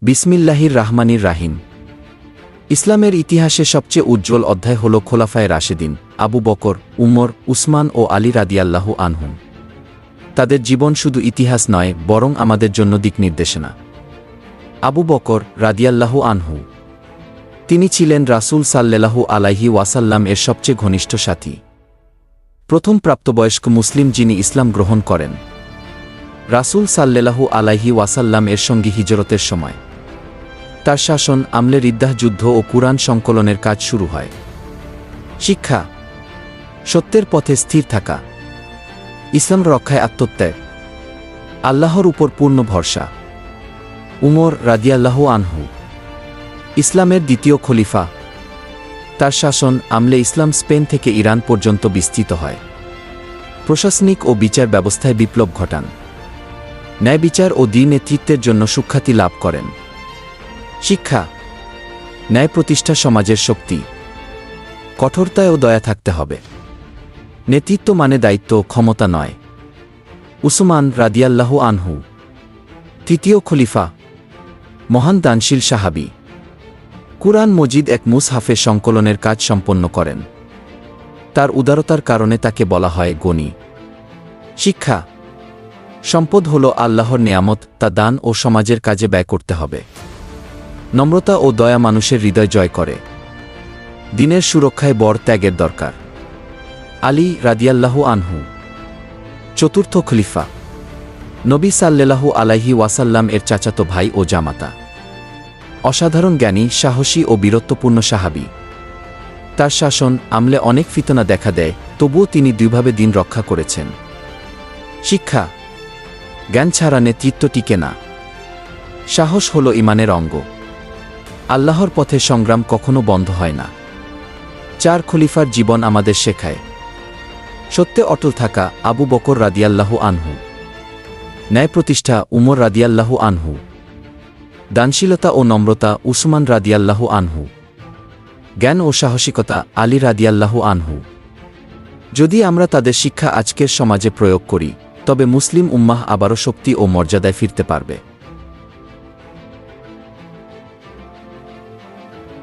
বিসমিল্লাহির রাহমানির রাহিম। ইসলামের ইতিহাসে সবচেয়ে উজ্জ্বল অধ্যায় হল খোলাফায়ে রাশেদিন আবু বকর, উমর, উসমান ও আলী রাদিয়াল্লাহু আনহুম। তাদের জীবন শুধু ইতিহাস নয়, বরং আমাদের জন্য দিকনির্দেশনা। আবু বকর রাদিয়াল্লাহু আনহু, তিনি ছিলেন রাসূল সাল্লাল্লাহু আলাইহি ওয়াসাল্লাম এর সবচেয়ে ঘনিষ্ঠ সাথী, প্রথম প্রাপ্তবয়স্ক মুসলিম যিনি ইসলাম গ্রহণ করেন। রাসূল সাল্লাল্লাহু আলাইহি ওয়াসাল্লাম এর সঙ্গী হিজরতের সময়। তার শাসন আমলে রিদ্দাহ যুদ্ধ ও কুরআন সংকলনের কাজ শুরু হয়। শিক্ষা: সত্যের পথে স্থির থাকা, ইসলাম রক্ষায় আত্মত্যাগ, আল্লাহর উপর পূর্ণ ভরসা। উমর রাদিয়াল্লাহু আনহু, ইসলামের দ্বিতীয় খলিফা। তার শাসন আমলে ইসলাম স্পেন থেকে ইরান পর্যন্ত বিস্তৃত হয়। প্রশাসনিক ও বিচার ব্যবস্থায় বিপ্লব ঘটান। ন্যায় বিচার ও দ্বি নেতৃত্বের জন্য সুখ্যাতি লাভ করেন। শিক্ষা: ন্যায় প্রতিষ্ঠা সমাজের শক্তি, কঠোরতায় ও দয়া থাকতে হবে। নেতৃত্ব মানে দায়িত্ব, ক্ষমতা নয়। উসমান রাদিয়াল্লাহু আনহু, তৃতীয় খলিফা, মহান দানশীল সাহাবী। কুরআন মজিদ এক মুসহাফে সংকলনের কাজ সম্পন্ন করেন। তার উদারতার কারণে তাকে বলা হয় গণী। শিক্ষা: সম্পদ হল আল্লাহর নেয়ামত, তা দান ও সমাজের কাজে ব্যয় করতে হবে। নম্রতা ও দয়া মানুষের হৃদয় জয় করে। দিনের সুরক্ষায় বর ত্যাগের দরকার। আলী রাদিয়াল্লাহু আনহু, চতুর্থ খলিফা, নবী সাল্লাল্লাহু আলাইহি ওয়াসাল্লাম এর চাচাতো ভাই ও জামাতা। অসাধারণ জ্ঞানী, সাহসী ও বীরত্বপূর্ণ সাহাবী। তার শাসন আমলে অনেক ফিতনা দেখা দেয়, তবুও তিনি দুইভাবে দিন রক্ষা করেছেন। শিক্ষা: জ্ঞান ছাড়া নেতৃত্ব টিকে না। সাহস হল ঈমানের অঙ্গ। আল্লাহর পথে সংগ্রাম কখনো বন্ধ হয় না। চার খলিফার জীবন আমাদের শেখায় সত্যে অটল থাকা। আবু বকর রাদিয়াল্লাহু আনহু, ন্যায় প্রতিষ্ঠা। উমর রাদিয়াল্লাহু আনহু, দানশীলতা ও নম্রতা। উসমান রাদিয়াল্লাহু আনহু, জ্ঞান ও সাহসিকতা। আলী রাদিয়াল্লাহু আনহু। যদি আমরা তাদের শিক্ষা আজকের সমাজে প্রয়োগ করি, তবে মুসলিম উম্মাহ আবারও শক্তি ও মর্যাদায় ফিরতে পারবে।